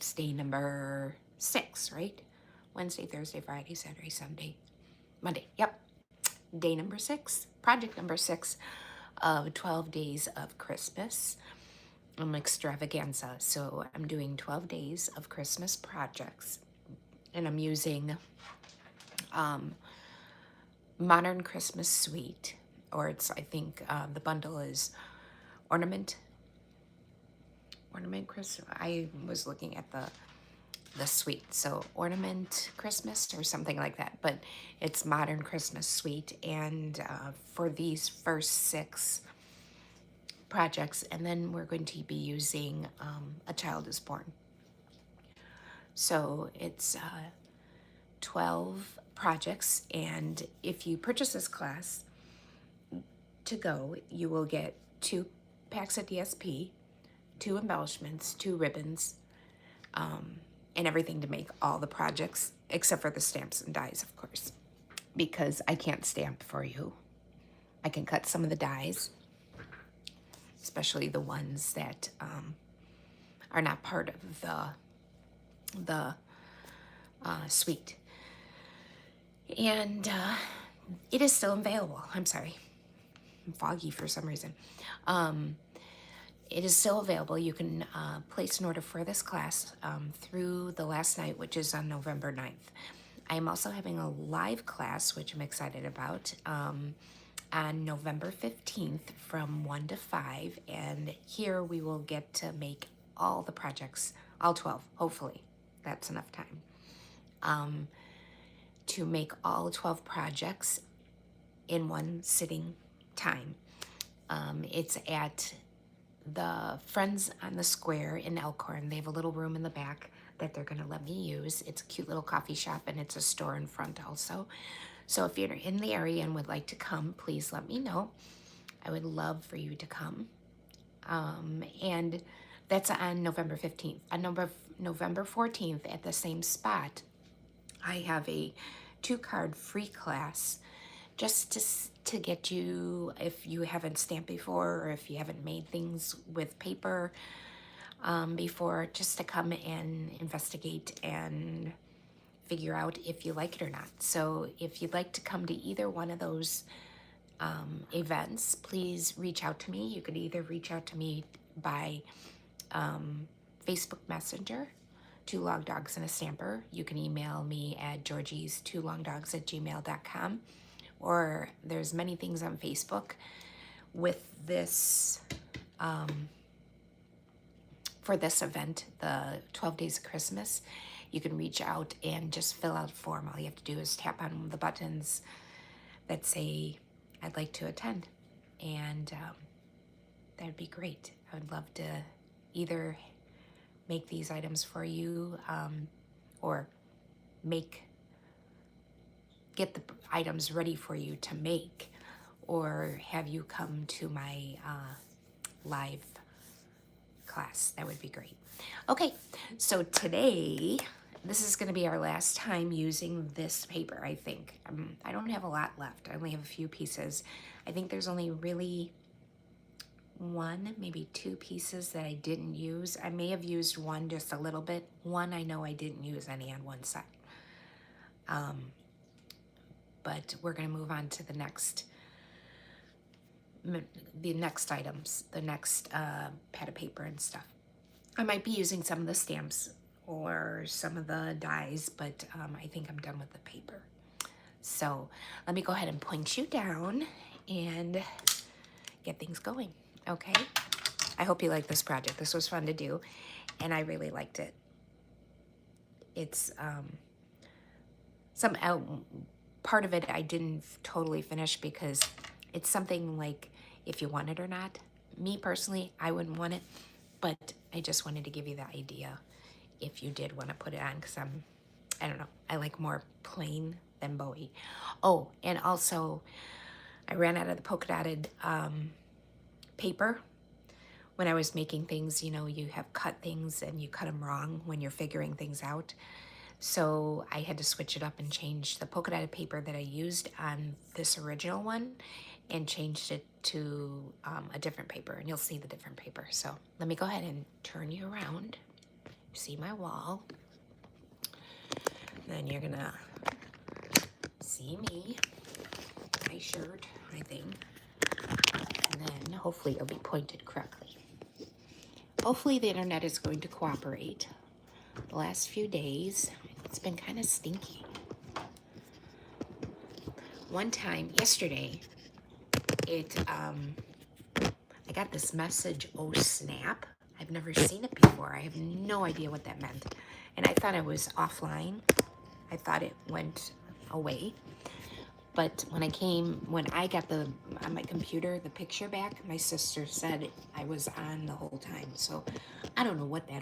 It's day number 6, right? Wednesday, Thursday, Friday, Saturday, Sunday, Monday. Yep. Day number 6, project number 6 of 12 days of Christmas. Extravaganza. So I'm doing 12 days of Christmas projects, and I'm using Modern Christmas Suite, or it's, I think the bundle is Ornament Christmas. I was looking at the suite, so Ornament Christmas or something like that, but it's Modern Christmas Suite. And for these first 6 projects, and then we're going to be using A Child is Born. So it's 12 projects, and if you purchase this class to go, you will get 2 packs of DSP, 2 embellishments, 2 ribbons, and everything to make all the projects, except for the stamps and dies, of course, because I can't stamp for you. I can cut some of the dies, especially the ones that are not part of the suite. And it is still available. I'm sorry, I'm foggy for some reason. It is still available. You can place an order for this class through the last night, which is on November 9th. I am also having a live class, which I'm excited about, on November 15th from 1 to 5. And here we will get to make all the projects, all 12, hopefully. That's enough time to make all 12 projects in one sitting time. It's at the Friends on the Square in Elkhorn. They have a little room in the back that they're going to let me use. It's a cute little coffee shop, and it's a store in front also. So if you're in the area and would like to come, please let me know. I would love for you to come. And that's on November 15th. On November 14th, at the same spot, I have a 2-card free class just to get you, if you haven't stamped before or if you haven't made things with paper before, just to come and investigate and figure out if you like it or not. So if you'd like to come to either one of those events, please reach out to me. You could either reach out to me by Facebook Messenger, 2 Long Dogs and a Stamper. You can email me at georgies2longdogs@gmail.com, or there's many things on Facebook with this for this event, the 12 Days of Christmas. You can reach out and just fill out a form. All you have to do is tap on the buttons that say, I'd like to attend. And that would be great. I would love to either make these items for you or get the items ready for you to make, or have you come to my live class. That would be great. Okay, so today, this is going to be our last time using this paper, I think. I don't have a lot left. I only have a few pieces. I think there's only really 1, maybe 2 pieces that I didn't use. I may have used one just a little bit. One I know I didn't use any on one side. But we're going to move on to the next items, the next pad of paper and stuff. I might be using some of the stamps or some of the dies, but I think I'm done with the paper. So let me go ahead and point you down and get things going, okay? I hope you like this project. This was fun to do, and I really liked it. It's part of it I didn't totally finish because it's something like if you want it or not. Me personally, I wouldn't want it, but I just wanted to give you the idea if you did want to put it on, because I don't know, I like more plain than bowy. Oh, and also I ran out of the polka dotted paper. When I was making things, you know, you have cut things and you cut them wrong when you're figuring things out. So I had to switch it up and change the polka dotted paper that I used on this original one and changed it to a different paper, and you'll see the different paper. So let me go ahead and turn you around see my wall. Then you're gonna see me, my shirt, my thing. And then hopefully it'll be pointed correctly. Hopefully the internet is going to cooperate. The last few days, it's been kind of stinky. One time, yesterday, I got this message, oh snap. I've never seen it before. I have no idea what that meant. And I thought I was offline. I thought it went away. But when I got on my computer, the picture back, my sister said I was on the whole time. So I don't know what that.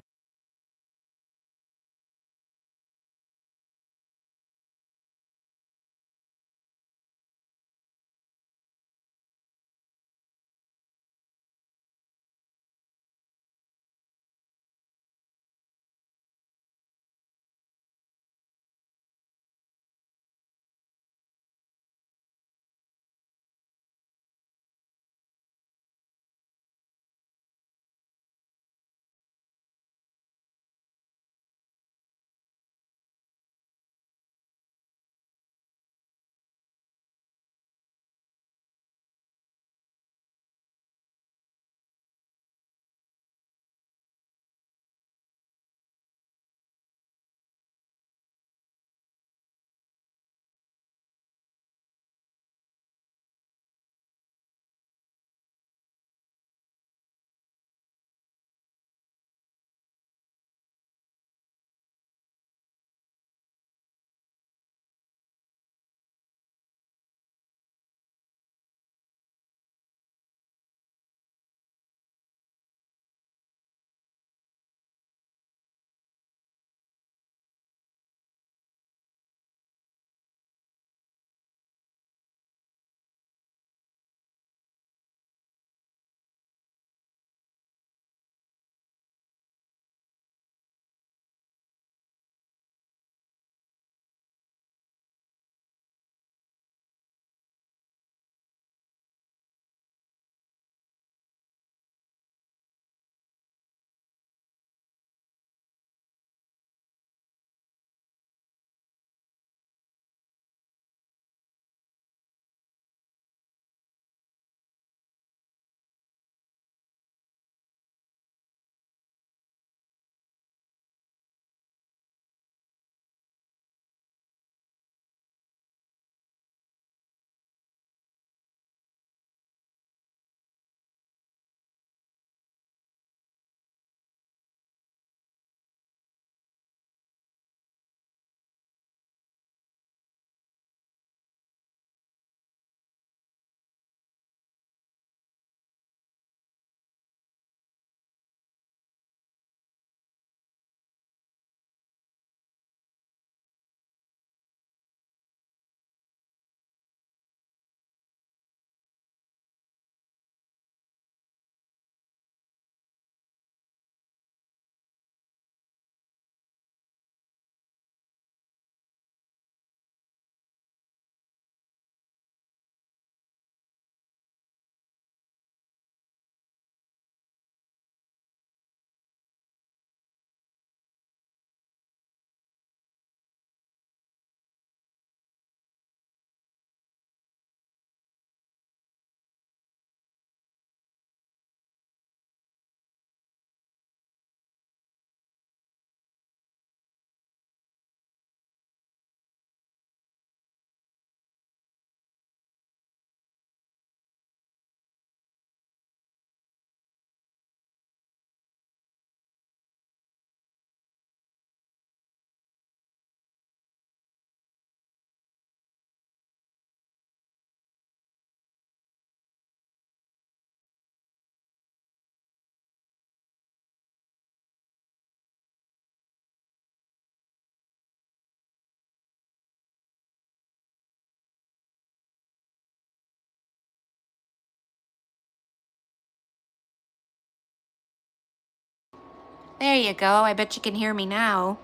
There you go. I bet you can hear me now.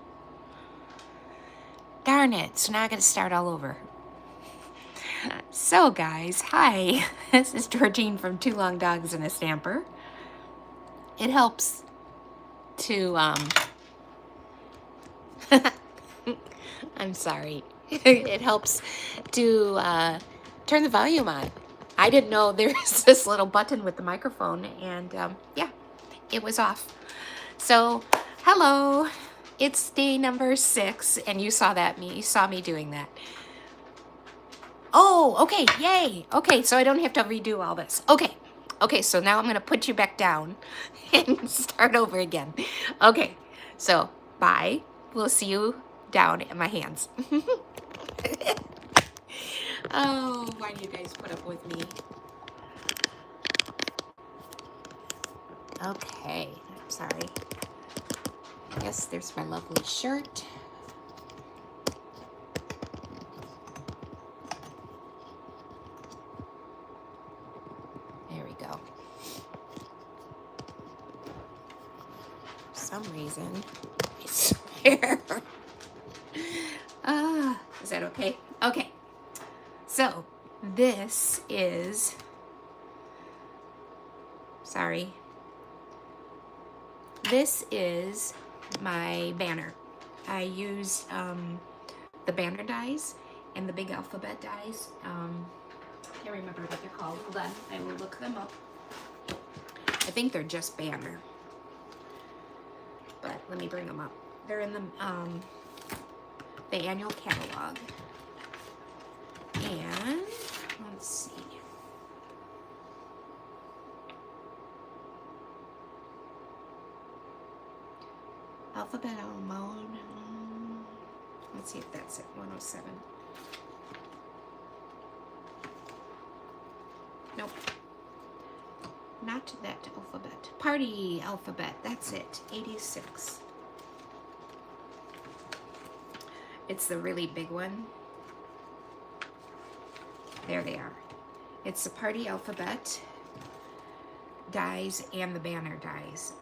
Darn it. So now I gotta start all over. So guys, hi. This is Georgine from Two Long Dogs and a Stamper. It helps to I'm sorry. It helps to turn the volume on. I didn't know there's this little button with the microphone, and yeah, it was off. So, hello. It's day number 6, and you saw me doing that. Oh, okay, yay. Okay, so I don't have to redo all this. Okay. Okay, so now I'm going to put you back down and start over again. Okay, so bye. We'll see you down in my hands. Oh, why do you guys put up with me? Okay, I'm sorry. Yes, there's my lovely shirt. There we go. For some reason, I swear. Is that okay? Okay. So, this is, sorry. This is my banner. I used the banner dies and the big alphabet dies. I can't remember what they're called. Hold on, I will look them up. I think they're just banner, but let me bring them up. They're in the annual catalog. And let's see. Alphabetical mode. Let's see if that's it. 107. Nope. Not that alphabet. Party alphabet. That's it. 86. It's the really big one. There they are. It's the party alphabet dies and the banner dies.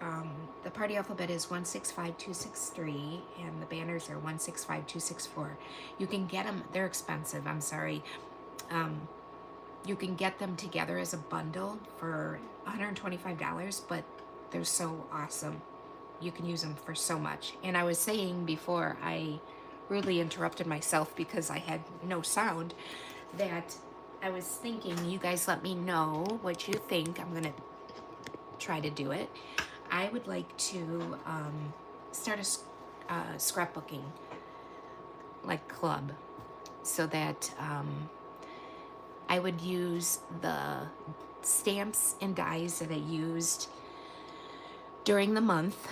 The party alphabet is 165263 and the banners are 165264. You can get them, they're expensive, I'm sorry. You can get them together as a bundle for $125, but they're so awesome. You can use them for so much. And I was saying before I rudely interrupted myself because I had no sound, that I was thinking, you guys let me know what you think. I'm gonna try to do it. I would like to start a scrapbooking like club, so that I would use the stamps and dies that I used during the month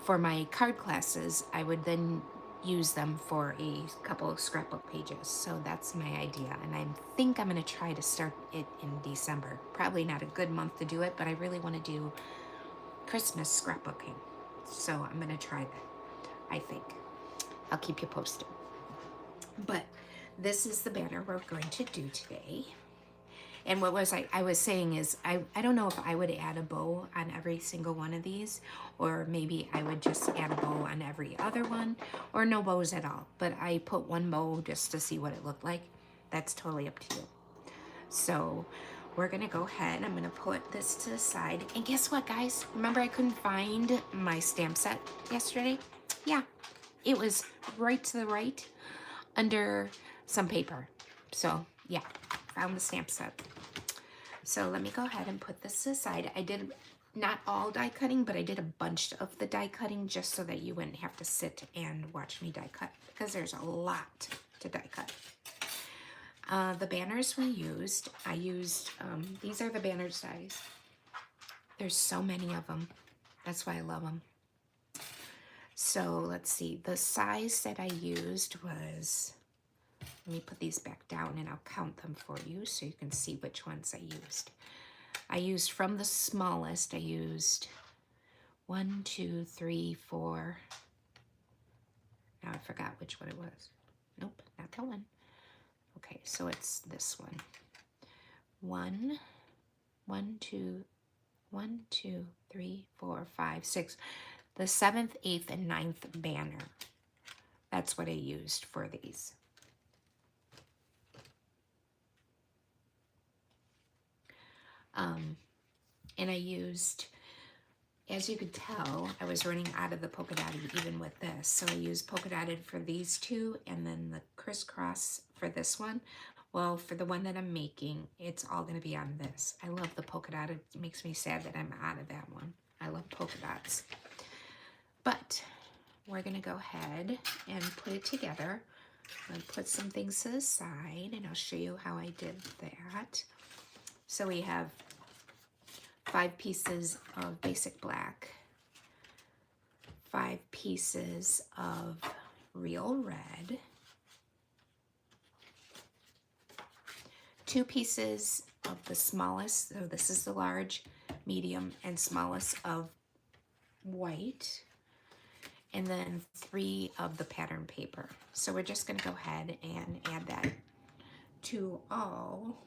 for my card classes. I would then use them for a couple of scrapbook pages. So that's my idea, and I think I'm going to try to start it in December. Probably not a good month to do it, but I really want to do Christmas scrapbooking, so I'm going to try that. I think I'll keep you posted. But this is the banner we're going to do today. And what was I was saying is, I don't know if I would add a bow on every single one of these, or maybe I would just add a bow on every other one, or no bows at all. But I put one bow just to see what it looked like. That's totally up to you. So we're gonna go ahead, I'm gonna put this to the side. And guess what, guys? Remember I couldn't find my stamp set yesterday? Yeah, it was right to the right under some paper. So yeah, found the stamp set. So let me go ahead and put this aside. I did not all die cutting, but I did a bunch of the die cutting just so that you wouldn't have to sit and watch me die cut, because there's a lot to die cut. The banners we used, I used, these are the banners dies. There's so many of them. That's why I love them. So let's see, the size that I used was, let me put these back down and I'll count them for you so you can see which ones I used. I used from the smallest, I used 1, 2, 3, 4. Now I forgot which one it was. Nope, not that one. Okay, so it's this one. 1, 2, 3, 4, 5, 6. The 7th, 8th, and 9th banner. That's what I used for these. And I used as you could tell, I was running out of the polka dotted even with this. So I used polka dotted for these two and then the crisscross for this one. Well, for the one that I'm making, it's all gonna be on this. I love the polka dotted. It makes me sad that I'm out of that one. I love polka dots. But we're gonna go ahead and put it together. I'm gonna put some things to the side and I'll show you how I did that. So we have 5 pieces of basic black, 5 pieces of real red, 2 pieces of the smallest, so this is the large, medium, and smallest of white, and then 3 of the pattern paper. So we're just gonna go ahead and add that to all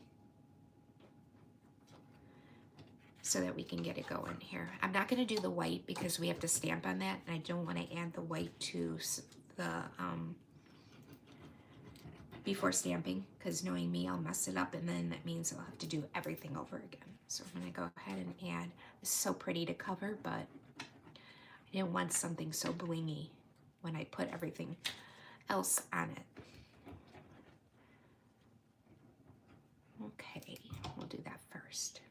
so that we can get it going here. I'm not gonna do the white because we have to stamp on that, and I don't wanna add the white to the, before stamping, because knowing me, I'll mess it up, and then that means I'll have to do everything over again. So I'm gonna go ahead and add, this is so pretty to cover, but I didn't want something so blingy when I put everything else on it. Okay, we'll do that first.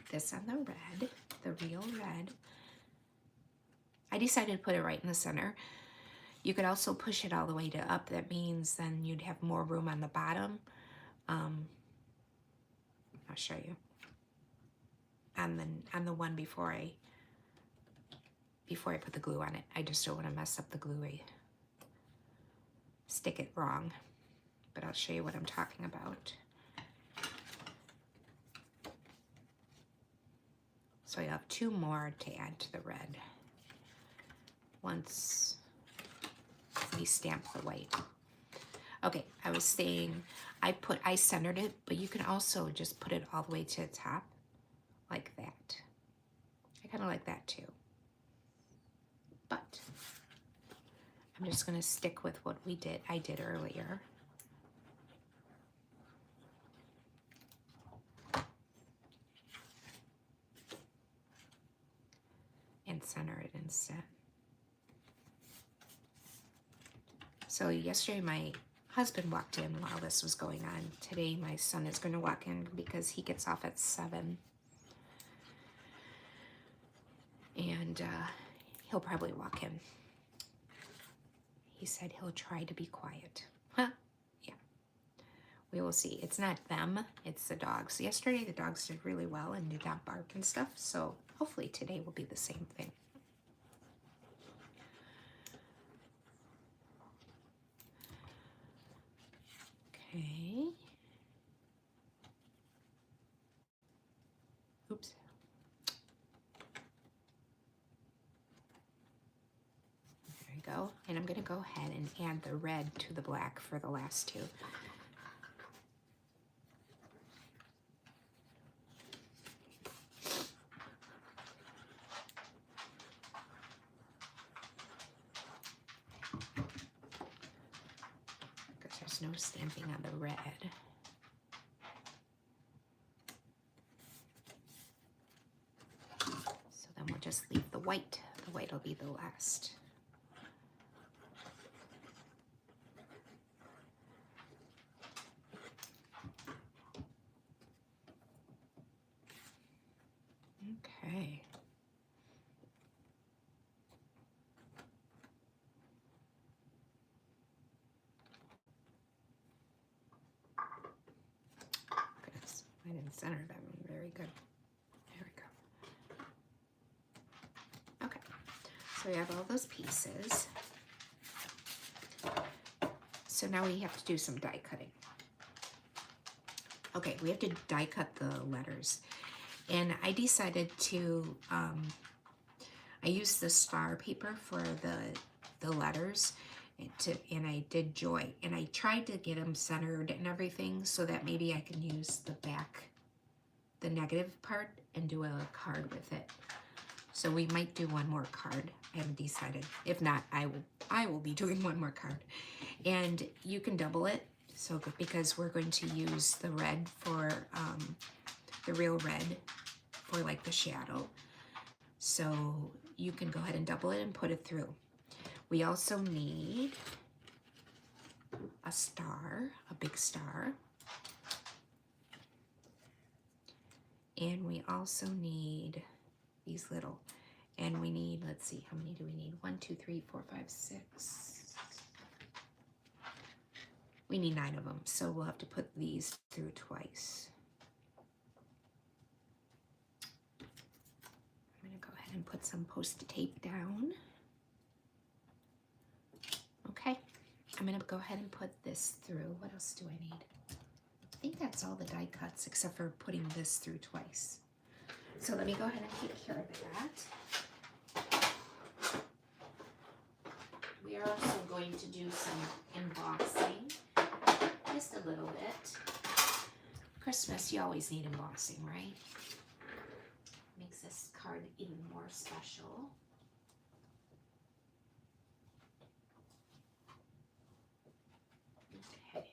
This on the red, the real red. I decided to put it right in the center. You could also push it all the way to up. That means then you'd have more room on the bottom. I'll show you. On the one before I put the glue on it. I just don't want to mess up the glue. Stick it wrong. But I'll show you what I'm talking about. So I have 2 more to add to the red once we stamp the white. Okay, I was saying I centered it, but you can also just put it all the way to the top like that. I kind of like that too. But I'm just going to stick with what I did earlier. And center it instead. So yesterday my husband walked in while this was going on. Today my son is going to walk in because he gets off at 7. And he'll probably walk in. He said he'll try to be quiet. Huh? Yeah. We will see. It's not them, it's the dogs. Yesterday the dogs did really well and did not bark and stuff, so hopefully today will be the same thing. Okay. Oops. There we go. And I'm going to go ahead and add the red to the black for the last 2. Because there's no stamping on the red. So then we'll just leave the white. The white will be the last. Okay. Goodness, I didn't center that one very good. There we go. Okay, so we have all those pieces. So now we have to do some die cutting. Okay, we have to die cut the letters. And I decided to, I used the star paper for the letters, and I did joy. And I tried to get them centered and everything so that maybe I can use the back, the negative part, and do a card with it. So we might do one more card. I haven't decided. If not, I will be doing one more card. And you can double it, so because we're going to use the red for, the real red for like the shadow. So you can go ahead and double it and put it through. We also need a star, a big star. And we also need these little, and we need, let's see, how many do we need? 1, 2, 3, 4, 5, 6. We need 9 of them, so we'll have to put these through twice. I'm gonna go ahead and put some post-it tape down. Okay, I'm gonna go ahead and put this through. What else do I need? I think that's all the die cuts except for putting this through twice. So let me go ahead and take care of that. We are also going to do some embossing, just a little bit. Christmas, you always need embossing, right? Makes this card even more special. Okay.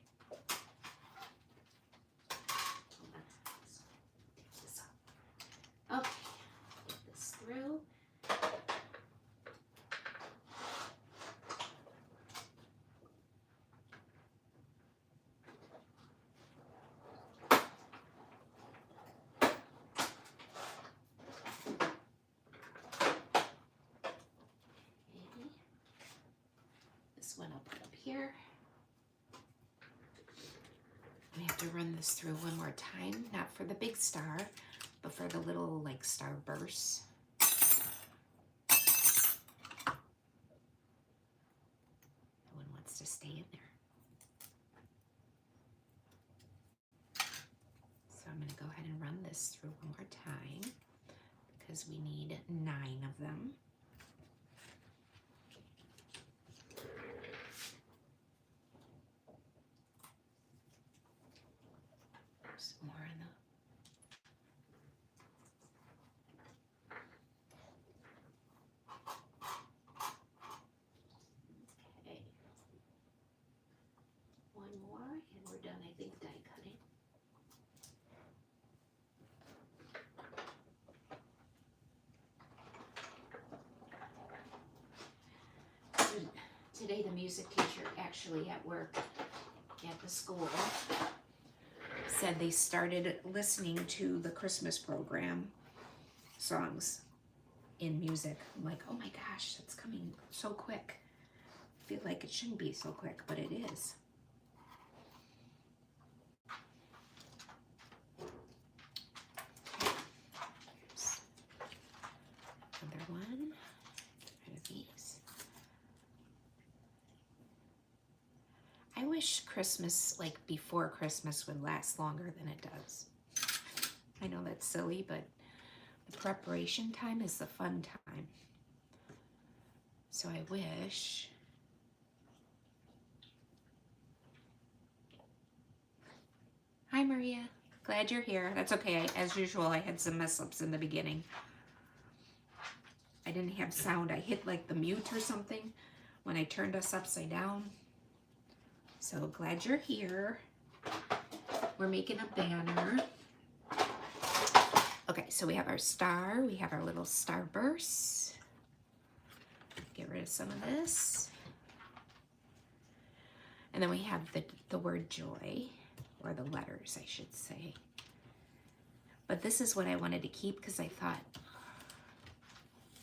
Okay, get this through. Okay. This one I'll put up here. We have to run this through one more time, not for the big star, but for the little like star bursts. That one wants to stay in there. So I'm going to go ahead and run this through one more time because we need 9 of them. Some more in the okay. One more and we're done, I think, die cutting. Today the music teacher actually at work at the school said they started listening to the Christmas program songs in music. I'm like, oh my gosh, that's coming so quick. I feel like it shouldn't be so quick, but it is. Here's another one. Get rid of these. I wish Christmas, like before Christmas, would last longer than it does. I know that's silly, but the preparation time is the fun time. So I wish. Hi, Maria. Glad you're here. That's okay. As usual, I had some mess ups in the beginning. I didn't have sound. I hit like the mute or something when I turned us upside down. So glad you're here. We're making a banner. Okay, so we have our star. We have our little star bursts. Get rid of some of this. And then we have the word joy, or the letters, I should say. But this is what I wanted to keep because I thought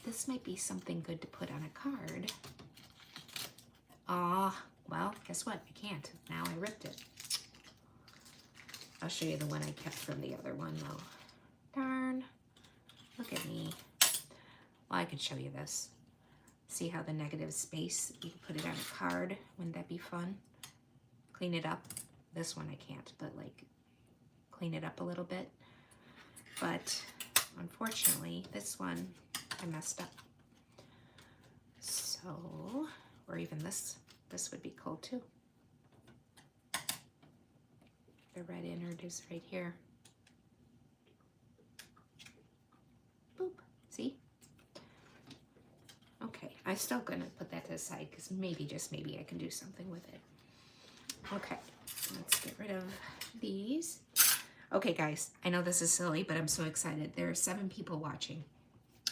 this might be something good to put on a card. Well, guess what? I can't. Now I ripped it. I'll show you the one I kept from the other one, though. Darn. Look at me. Well, I could show you this. See how the negative space, you can put it on a card. Wouldn't that be fun? Clean it up. This one I can't, but like clean it up a little bit. But unfortunately, this one I messed up. So, or even this would be cool too. The red innard is right here. Boop, see? Okay, I'm still gonna put that to the side because maybe, just maybe, I can do something with it. Okay, let's get rid of these. Okay guys, I know this is silly, but I'm so excited. There are 7 people watching.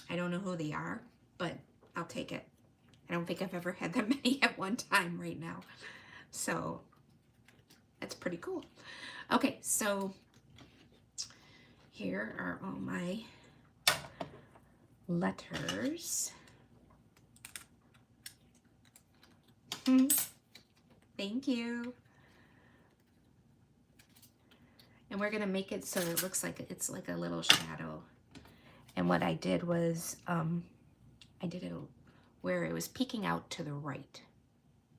I don't know who they are, but I'll take it. I don't think I've ever had that many at one time right now. So that's pretty cool. Okay, so here are all my letters. Thank you. And we're gonna make it so it looks like it's like a little shadow. And what I did was, I did it where it was peeking out to the right.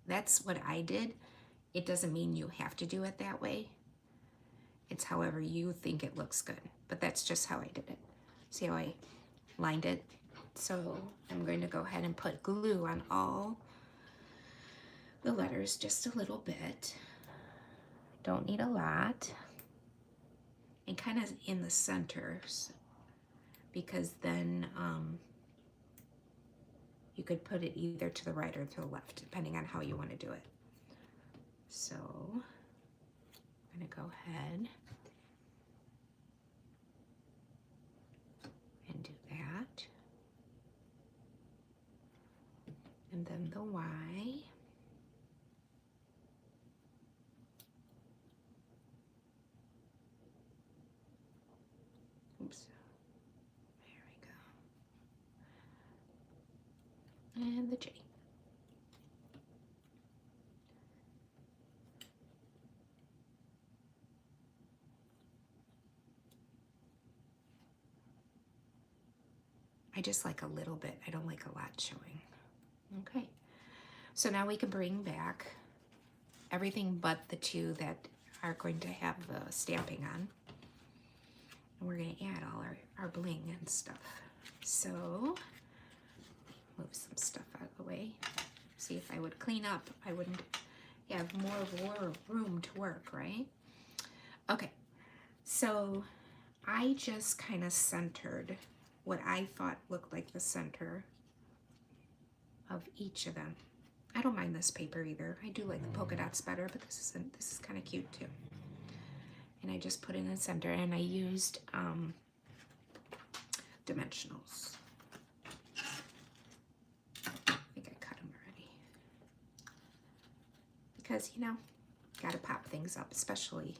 That's what I did. It doesn't mean you have to do it that way. It's however you think it looks good, but that's just how I did it. See how I lined it? So I'm going to go ahead and put glue on all the letters just a little bit. Don't need a lot. And kind of in the centers, because then you could put it either to the right or to the left, depending on how you want to do it. So I'm going to go ahead and do that. And then the Y. Oops. There we go. And the J. I just like a little bit. I don't like a lot showing. Okay. So now we can bring back everything but the two that are going to have the stamping on. And we're going to add all our bling and stuff. So, move some stuff out of the way. See, if I would clean up, I wouldn't have more room to work, right? Okay, so I just kind of centered what I thought looked like the center of each of them. I don't mind this paper either. I do like the polka dots better, but this is kind of cute too. And I just put it in the center, and I used dimensionals. I think I cut them already. Because, you know, gotta pop things up, especially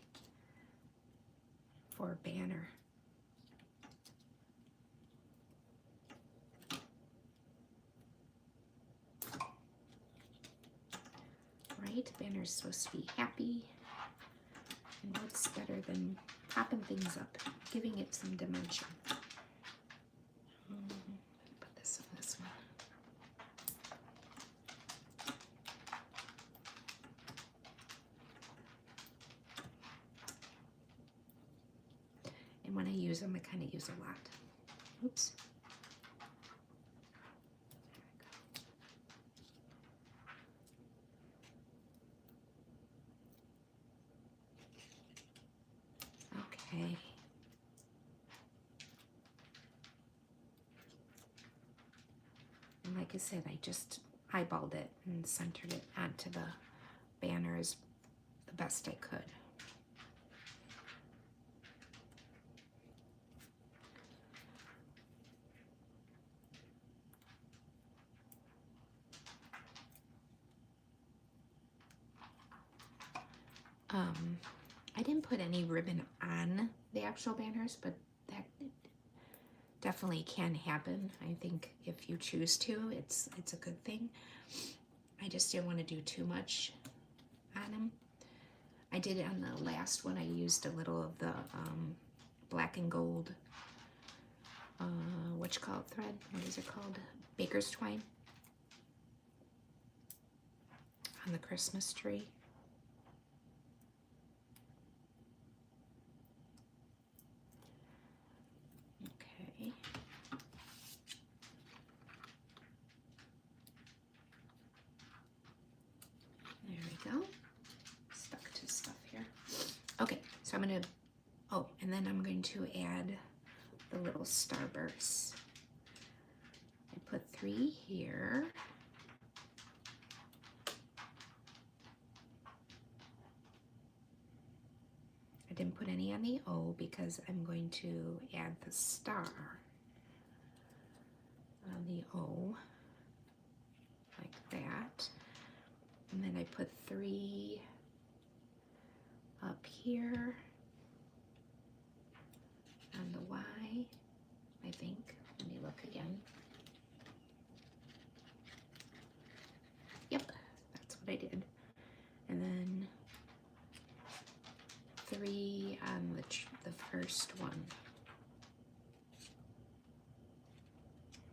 for a banner. Right? Banner's supposed to be happy. And what's better than popping things up, giving it some dimension. Put this on this one. And when I use them, I kind of use a lot. Oops. Okay. And like I said, I just eyeballed it and centered it onto the banners the best I could. I didn't put any ribbon on the actual banners, but that definitely can happen. I think if you choose to, it's a good thing. I just didn't want to do too much on them. I did it on the last one. I used a little of the black and gold, what you call it, thread? What is it called? Baker's twine on the Christmas tree. Okay. There we go. Stuck to stuff here. Okay, so I'm gonna, oh, and then I'm going to add the little starbursts. I put 3 here. I didn't put any on the O because I'm going to add the star. the O, like that. And then I put 3 up here on the Y, I think. Let me look again. Yep, that's what I did. And then 3 on the first one.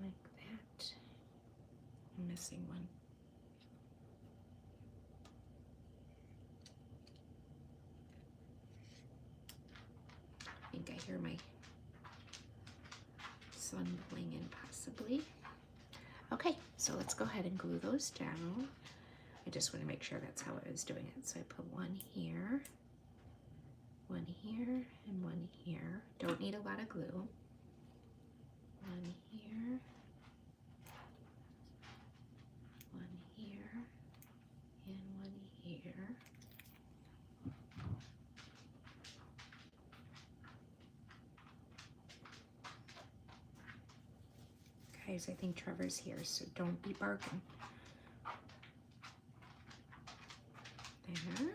Like that. I'm missing one. I think I hear my son blinging possibly. Okay, so let's go ahead and glue those down. I just want to make sure that's how I was doing it. So I put 1 here, 1 here, and 1 here. Don't need a lot of glue. 1 here, 1 here, and 1 here. Guys, I think Trevor's here, so don't be barking. There.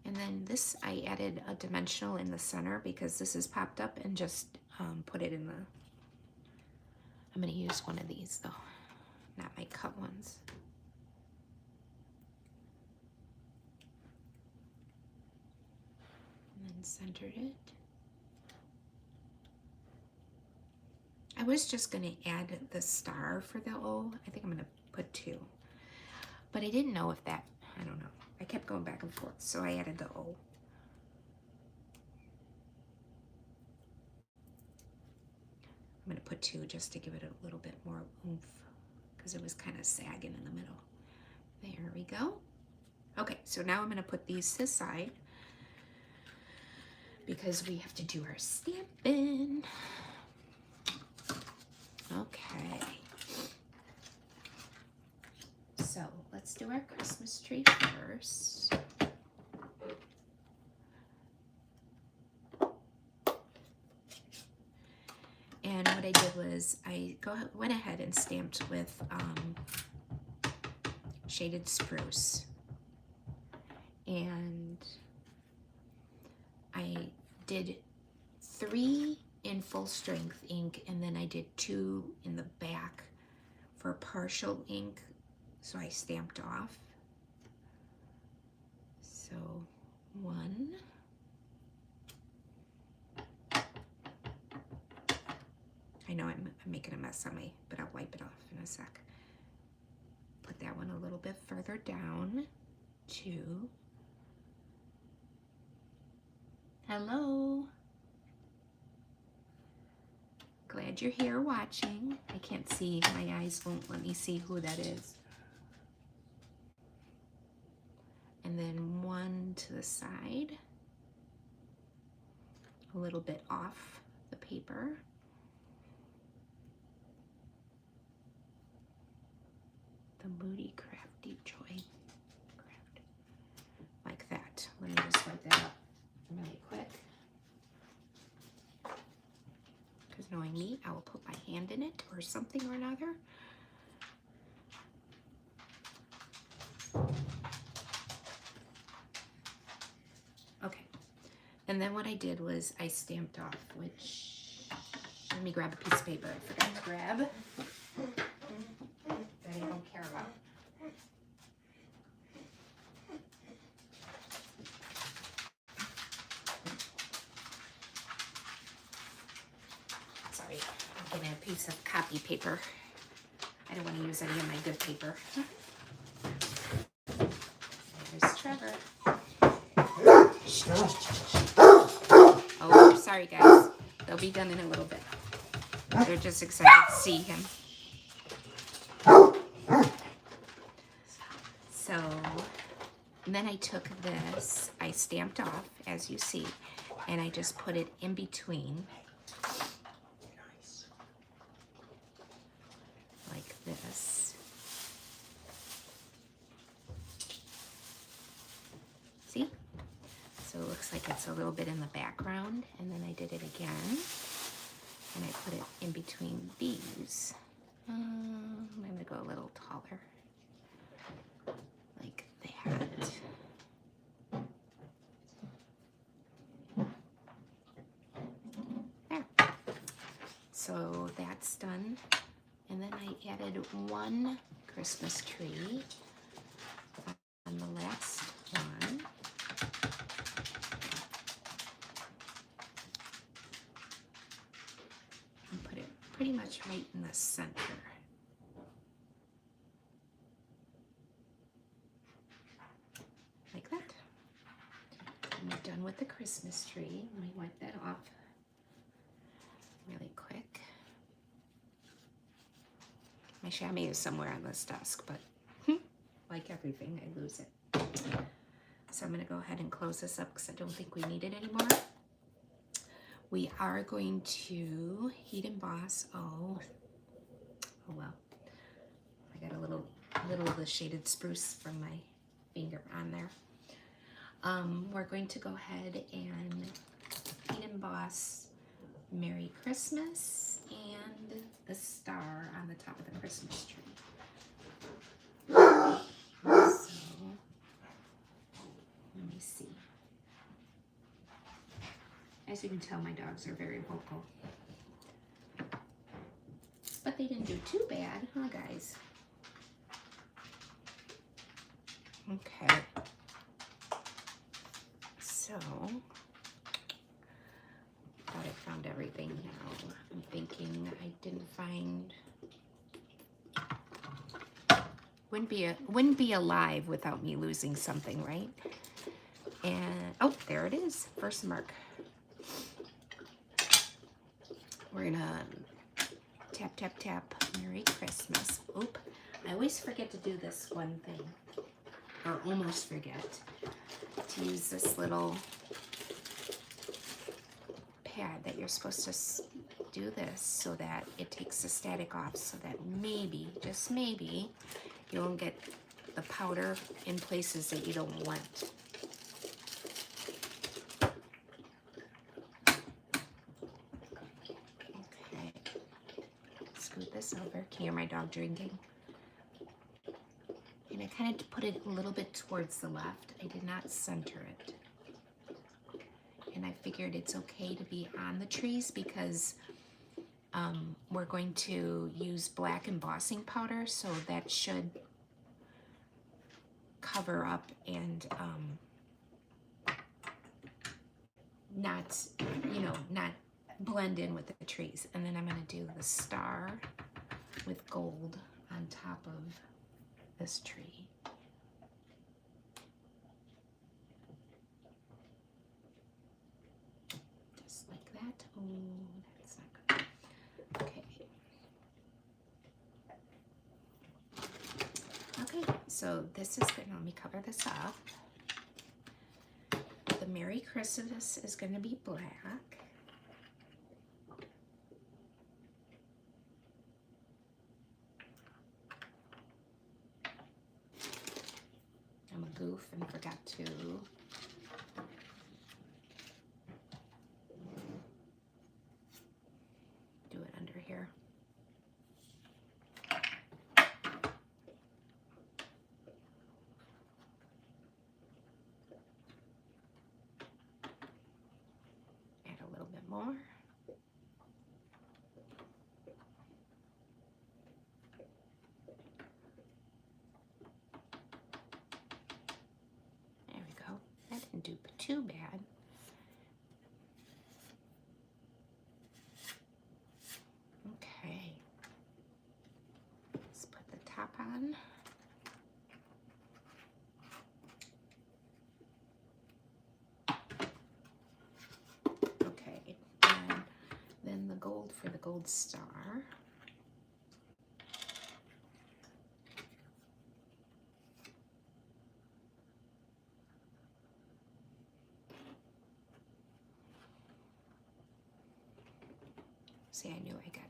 And then this, I added a dimensional in the center because this is popped up, and just put it in the, I'm gonna use one of these though, not my cut ones. And then centered it. I was just gonna add the star for the O. I think I'm gonna put 2. But I didn't know if that, I don't know. I kept going back and forth, so I added the O. I'm gonna put 2 just to give it a little bit more oomph because it was kind of sagging in the middle. There we go. Okay, so now I'm gonna put these to the side because we have to do our stamping. Okay. So let's do our Christmas tree first. And what I did was I went ahead and stamped with shaded spruce. And I did 3 in full strength ink, and then I did 2 in the back for partial ink. So I stamped off. So 1. I know I'm making a mess on me, but I'll wipe it off in a sec. Put that one a little bit further down. 2. Hello. Glad you're here watching. I can't see, my eyes won't let me see who that is. And then 1 to the side, a little bit off the paper. The Moody Crafty Joy Craft. Like that. Let me just wipe that up really quick. Because knowing me, I will put my hand in it or something or another. Okay. And then what I did was I stamped off, which, let me grab a piece of paper I forgot to grab. That I don't care about. Sorry, I'm getting a piece of copy paper. I don't want to use any of my good paper. There's Trevor. Oh, sorry guys. They'll be done in a little bit. They're just excited to see him. So, then I took this, I stamped off, as you see, and I just put it in between. Like this. So it looks like it's a little bit in the background, and then I did it again, and I put it in between these. I'm gonna go a little taller, like that. There. So that's done. And then I added one Christmas tree on the last one. And put it pretty much right in the center. Like that. And we're done with the Christmas tree. Let me wipe that off really quick. My chamois is somewhere on this desk, but like everything, I lose it. So I'm gonna go ahead and close this up because I don't think we need it anymore. We are going to heat emboss. Oh well. I got a little of the shaded spruce from my finger on there. We're going to go ahead and heat emboss Merry Christmas and the star on the top of the Christmas tree. So, let me see. As you can tell, my dogs are very vocal. But they didn't do too bad, huh, guys? Okay. So, thought I found everything now. I'm thinking I didn't find... Wouldn't be alive without me losing something, right? And, oh, there it is. First mark. We're gonna tap, tap, tap, Merry Christmas. Oop, I always forget to do this one thing, or almost forget, to use this little pad that you're supposed to do this so that it takes the static off, so that maybe, just maybe, you won't get the powder in places that you don't want. Okay, scoot this over. Can you hear my dog drinking? And I kind of put it a little bit towards the left. I did not center it. And I figured it's okay to be on the trees because we're going to use black embossing powder, so that should cover up and not, not blend in with the trees. And then I'm going to do the star with gold on top of this tree. Just like that. Oh, that's not good. Okay. Okay, so this is good. Let me cover this up. The Merry Christmas is going to be black. I'm a goof and forgot to do it under here. Add a little bit more. There we go. That didn't do too bad. Okay. Let's put the top on. Okay, and then the gold for the gold star. See, I knew I got.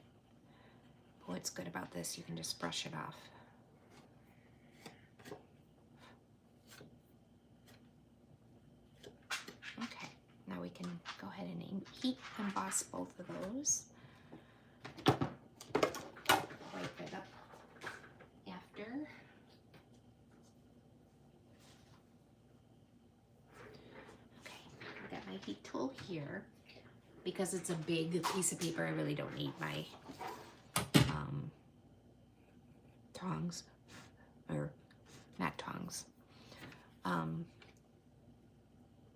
What's good about this, you can just brush it off. heat emboss both of those. Wipe it up after. Okay, I've got my heat tool here. Because it's a big piece of paper, I really don't need my tongs, or not tongs.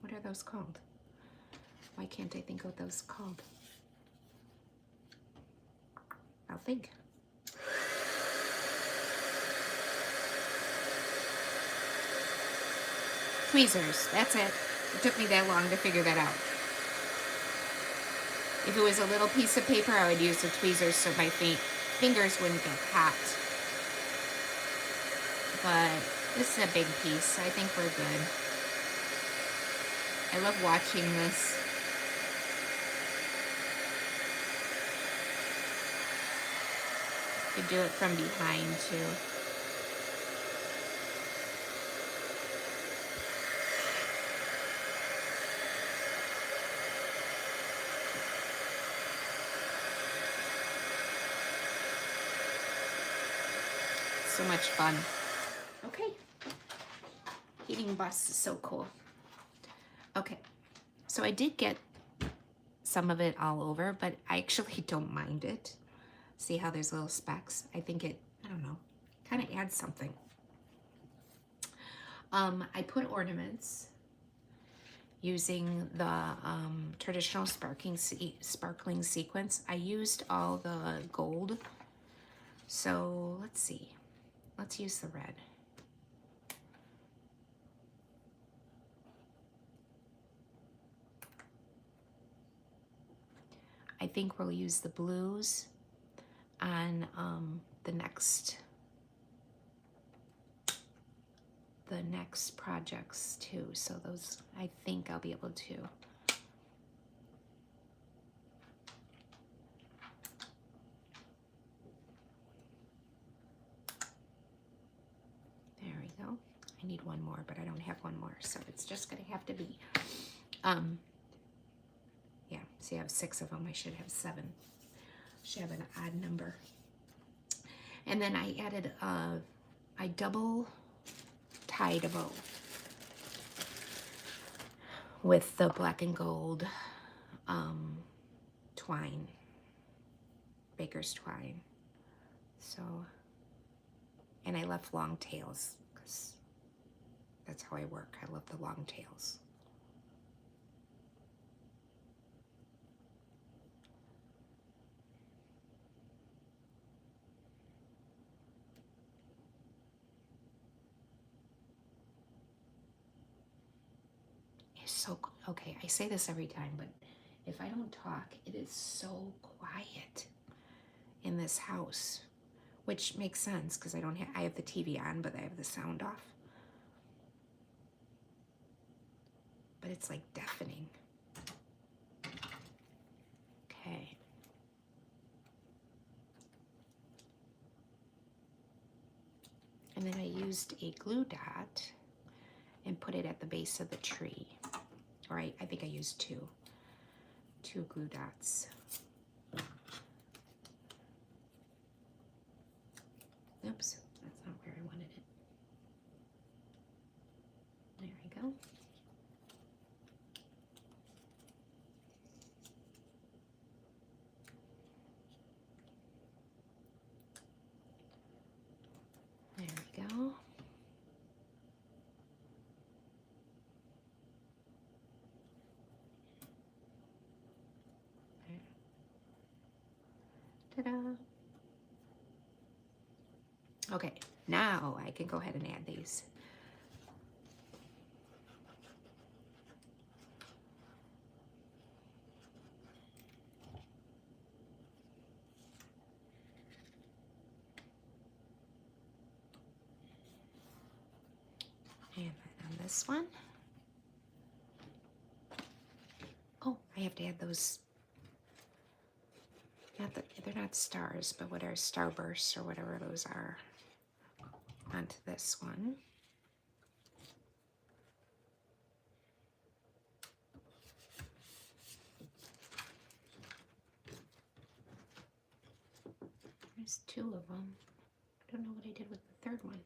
What are those called? Why can't I think what those are called? I'll think. Tweezers, that's it. It took me that long to figure that out. If it was a little piece of paper, I would use the tweezers so my fingers wouldn't get hot. But this is a big piece. I think we're good. I love watching this. You could do it from behind too. So much fun. Okay. Heating bus is so cool. Okay. So I did get some of it all over, but I actually don't mind it. See how there's little specks? I think it, I don't know, kind of adds something. I put ornaments using the traditional sparkling sequins. I used all the gold. So let's see. Let's use the red. I think we'll use the blues on the next projects too. So those, I think I'll be able to. There we go. I need one more, but I don't have one more, so it's just gonna have to be, yeah, see I have 6 of them, I should have 7. Should have an odd number. And then I added, I double tied a bow with the black and gold twine, baker's twine. So, and I left long tails because that's how I work. I love the long tails. It's so, okay, I say this every time, but if I don't talk, it is so quiet in this house, which makes sense because I have the TV on, but I have the sound off. But it's like deafening. Okay. And then I used a glue dot and put it at the base of the tree. All right, I think I used two glue dots. Oops, that's not where I wanted it. There we go. There we go. Ta-da. Okay, now I can go ahead and add these. And then on this one, oh, I have to add those, they're not stars, but what are starbursts or whatever those are, onto this one. There's two of them. I don't know what I did with the third one.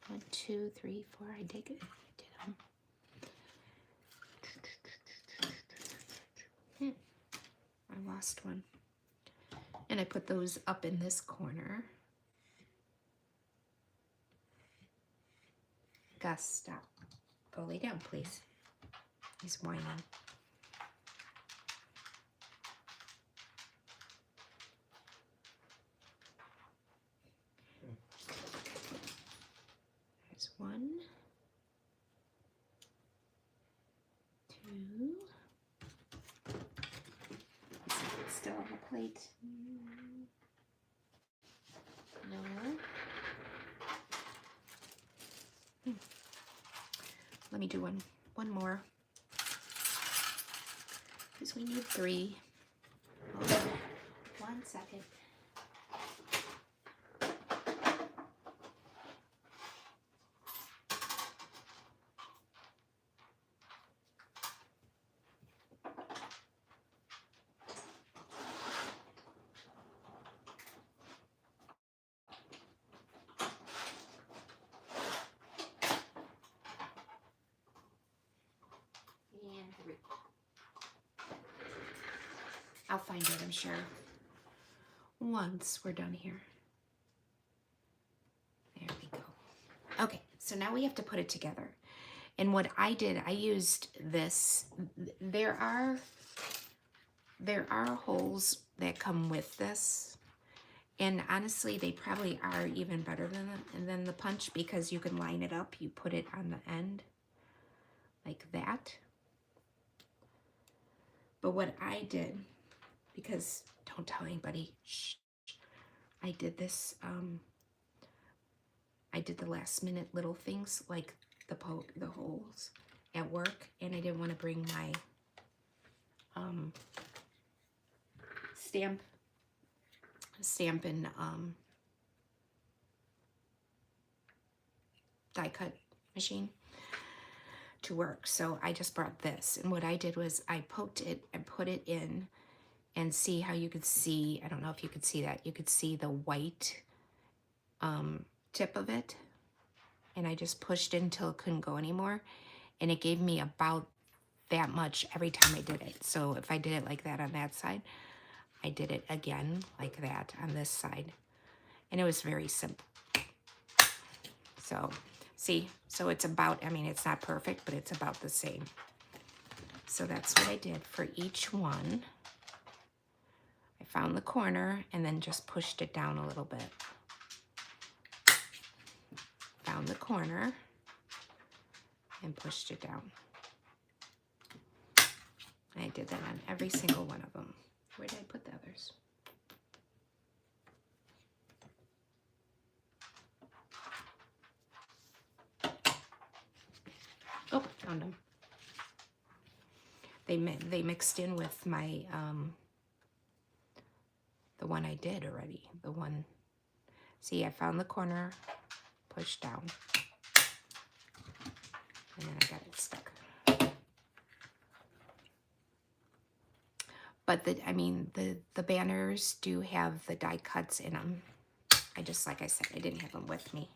1, 2, 3, 4. I did them. I lost one. And I put those up in this corner. Gus, stop. Go lay down, please. He's whining. There's 1, 2. Let's see if it's still on the plate. No. Let me do one more. Because we need 3. Hold on 1 second. I'll find it, I'm sure, once we're done here. There we go. Okay, so now we have to put it together. And what I did, I used this. There are holes that come with this. And honestly, they probably are even better than the punch, because you can line it up. You put it on the end like that. But what I did, because don't tell anybody, shh, I did this, I did the last minute little things like the holes at work, and I didn't want to bring my stamp and die cut machine to work. So I just brought this, and what I did was I poked it and put it in, and see how you could see, I don't know if you could see that, you could see the white tip of it, and I just pushed it until it couldn't go anymore, and it gave me about that much every time I did it. So if I did it like that on that side, I did it again like that on this side, and it was very simple. So see, so it's about, I mean, it's not perfect, but it's about the same. So that's what I did for each one. I found the corner and then just pushed it down a little bit. Found the corner and pushed it down. I did that on every single one of them. Where did I put the others? Oh, found them. They mixed in with my the one I did already. The one, see, I found the corner, pushed down, and then I got it stuck. But the banners do have the die cuts in them. I just, like I said, I didn't have them with me.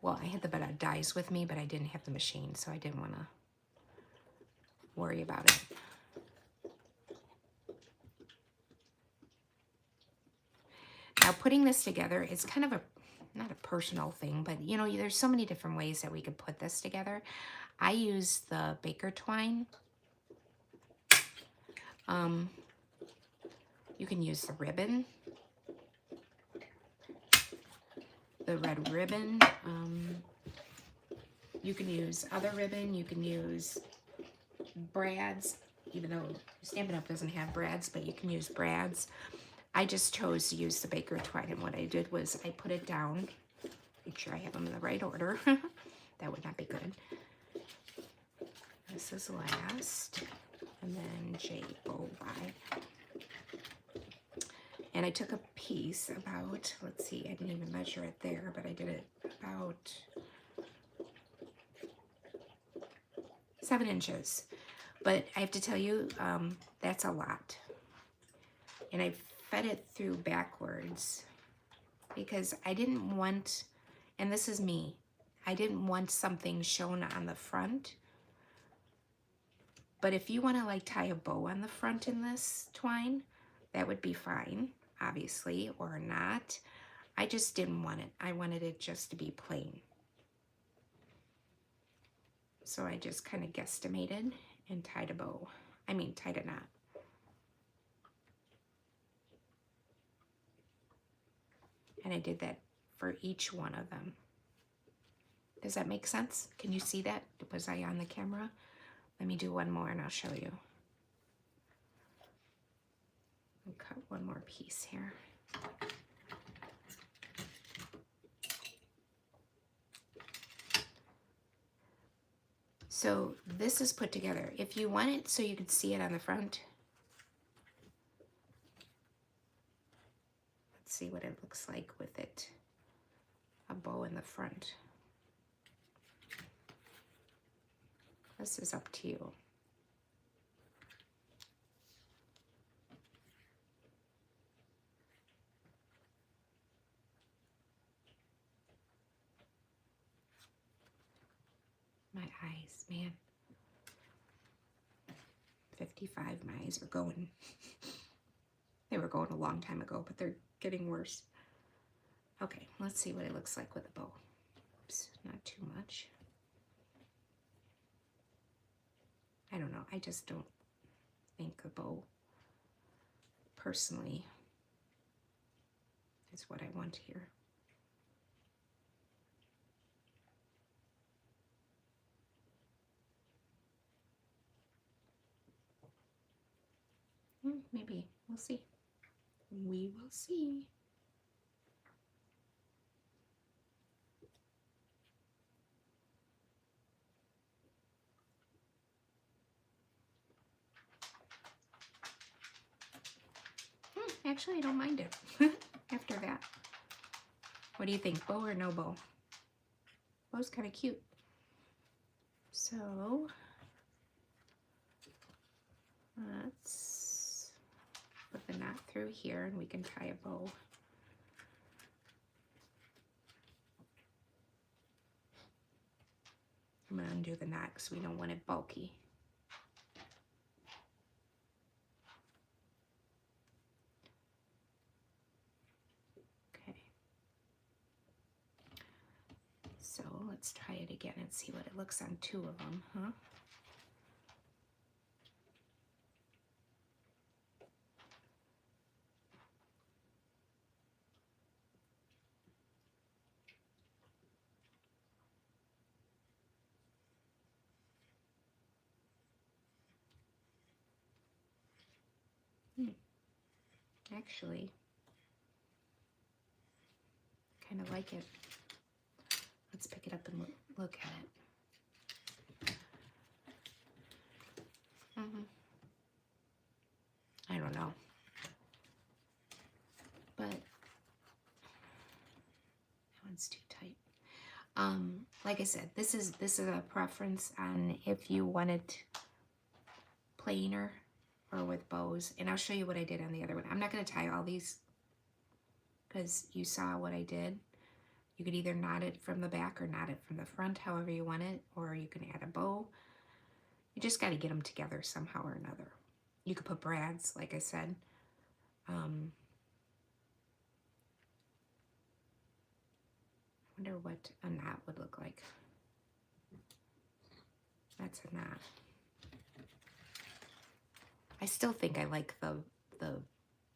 Well, I had the dies with me, but I didn't have the machine, so I didn't want to worry about it. Now, putting this together is kind of not a personal thing, but you know, there's so many different ways that we could put this together. I use the baker twine. You can use the ribbon, the red ribbon. You can use other ribbon. You can use brads, even though Stampin' Up! Doesn't have brads, but you can use brads. I just chose to use the baker twine, and what I did was I put it down. Make sure I have them in the right order. That would not be good. This is last, and then J-O-Y. And I took a piece about, let's see, I didn't even measure it there, but I did it about 7 inches. But I have to tell you, that's a lot. And I fed it through backwards because I didn't want, and this is me, I didn't want something shown on the front. But if you want to like tie a bow on the front in this twine, that would be fine, obviously, or not. I just didn't want it. I wanted it just to be plain. So I just kind of guesstimated and tied a bow. I mean, tied a knot. And I did that for each one of them. Does that make sense? Can you see that? Was I on the camera? Let me do one more and I'll show you. I'll cut one more piece here. So this is put together. If you want it so you can see it on the front, let's see what it looks like with it, a bow in the front. This is up to you. My eyes, man. 55, my eyes are going. They were going a long time ago, but they're getting worse. Okay, let's see what it looks like with a bow. Oops, not too much. I don't know, I just don't think a bow, personally, is what I want here. Maybe, we'll see. We will see. Actually, I don't mind it after that. What do you think, bow or no bow? Bow's kind of cute. So let's put the knot through here and we can tie a bow. I'm going to undo the knot because we don't want it bulky. So let's try it again and see what it looks on 2 of them, huh? Actually, kind of like it. Let's pick it up and look at it. I don't know, but that one's too tight. Like I said, this is a preference on if you want it plainer or with bows, and I'll show you what I did on the other one. I'm not going to tie all these because you saw what I did. You could either knot it from the back or knot it from the front, however you want it, or you can add a bow. You just got to get them together somehow or another. You could put brads, like I said. I wonder what a knot would look like. That's a knot. I still think I like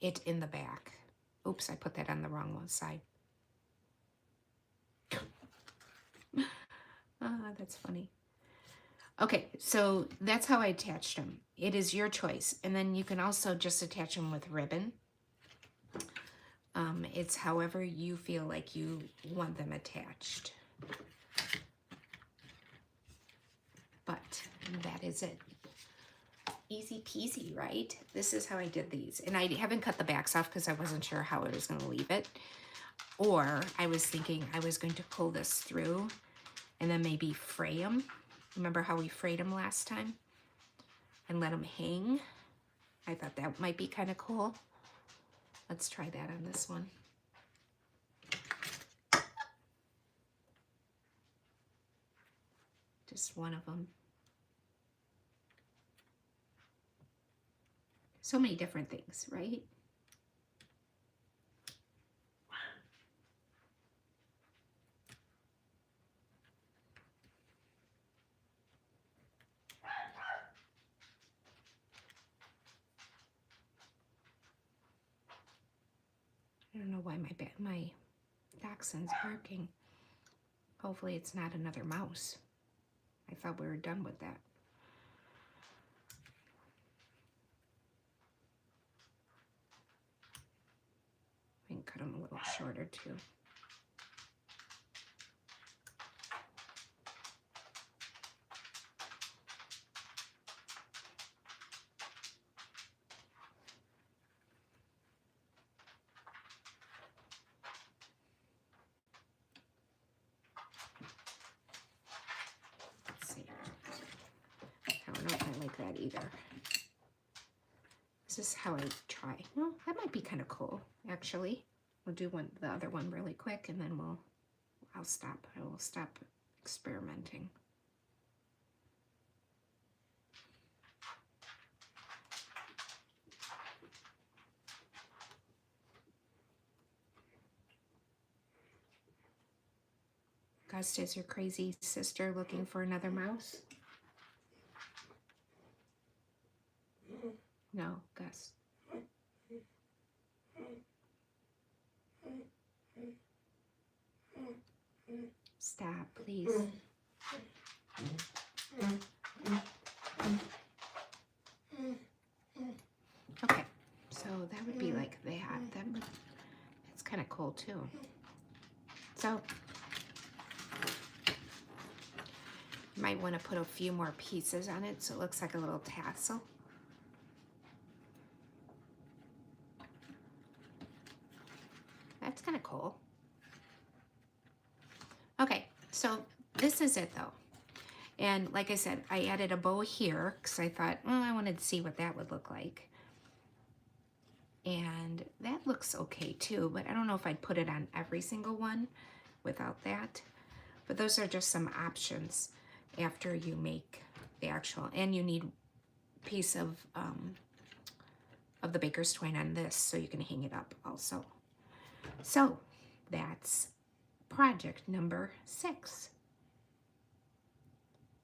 it in the back. Oops, I put that on the wrong side. That's funny. Okay, so that's how I attached them. It is your choice. And then you can also just attach them with ribbon. It's however you feel like you want them attached. But that is it. Easy peasy, right? This is how I did these. And I haven't cut the backs off because I wasn't sure how I was going to leave it. Or I was thinking I was going to pull this through and then maybe fray them Remember how we frayed them last time and let them hang? I thought that might be kind of cool. Let's try that on this one. Just one of them. So many different things, right? I don't know why my dachshund's barking. Hopefully it's not another mouse. I thought we were done with that. I can cut them a little shorter too. Let's see. I don't know if I like that either. This is how I try. Well, that might be kind of cool, actually. We'll do the other one really quick, and then I'll stop. I will stop experimenting. Gust, is your crazy sister looking for another mouse? No, Gus. Stop, please. Okay, so that would be like that. That's kind of cool too. So you might want to put a few more pieces on it so it looks like a little tassel. That's kind of cool. Okay, so this is it though. And like I said, I added a bow here because I thought, I wanted to see what that would look like. And that looks okay too, but I don't know if I'd put it on every single one without that. But those are just some options after you make the actual, and you need a piece of the baker's twine on this so you can hang it up also. So that's project number 6.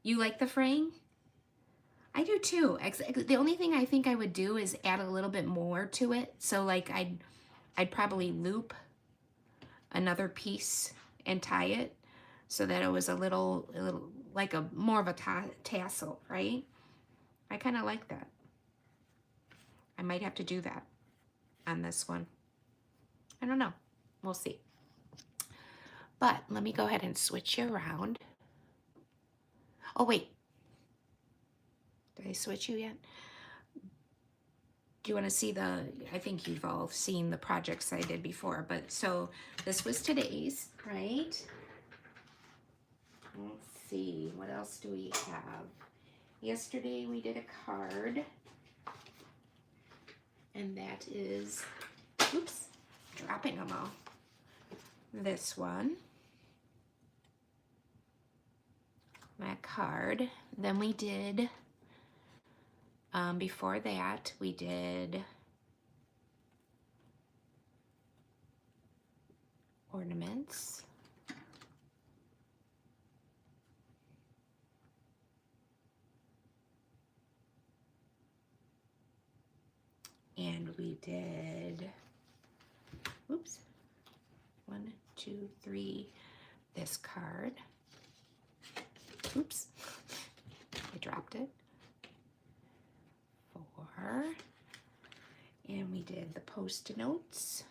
You like the fraying? I do too. The only thing I think I would do is add a little bit more to it. So like I'd probably loop another piece and tie it so that it was a little like more of a tassel, right? I kind of like that. I might have to do that on this one. I don't know. We'll see. But let me go ahead and switch you around. Oh, wait. Did I switch you yet? Do you want to see I think you've all seen the projects I did before, but so this was today's, right? Let's see, what else do we have? Yesterday we did a card, and that is, oops, dropping them all. This one, that card. Then we did, before that, we did ornaments. And we did, oops, 1, 2, 3, this card. Oops, I dropped it. 4, and we did the Post-it notes.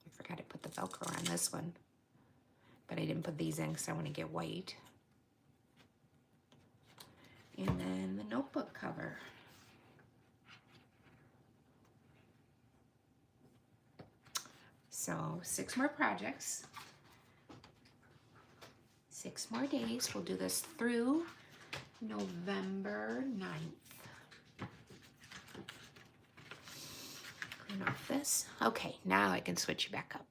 I forgot to put the Velcro on this one, but I didn't put these in because I want to get white. And then the notebook cover. So 6 more projects. 6 more days. We'll do this through November 9th. Clean off this. Okay, now I can switch you back up.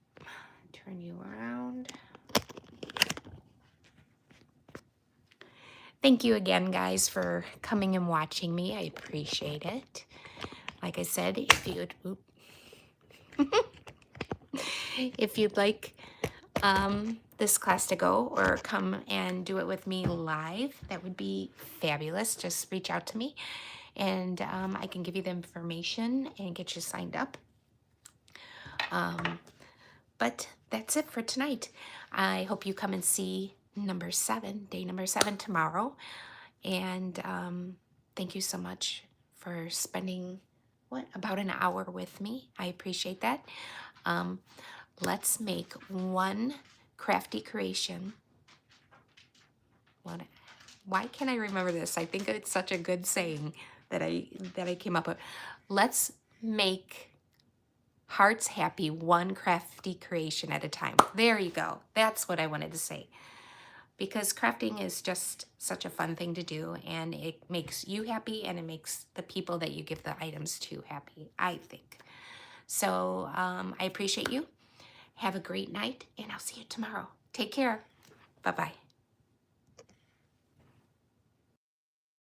Turn you around. Thank you again, guys, for coming and watching me. I appreciate it. Like I said, if you'd like this class to go or come and do it with me live, that would be fabulous. Just reach out to me and I can give you the information and get you signed up. But that's it for tonight. I hope you come and see day number 7 tomorrow. And thank you so much for spending, about an hour with me. I appreciate that. Let's make one crafty creation. Why can't I remember this? I think it's such a good saying that I came up with. Let's make hearts happy, one crafty creation at a time. There you go. That's what I wanted to say. Because crafting is just such a fun thing to do, and it makes you happy, and it makes the people that you give the items to happy, I think. So I appreciate you. Have a great night, and I'll see you tomorrow. Take care. Bye-bye.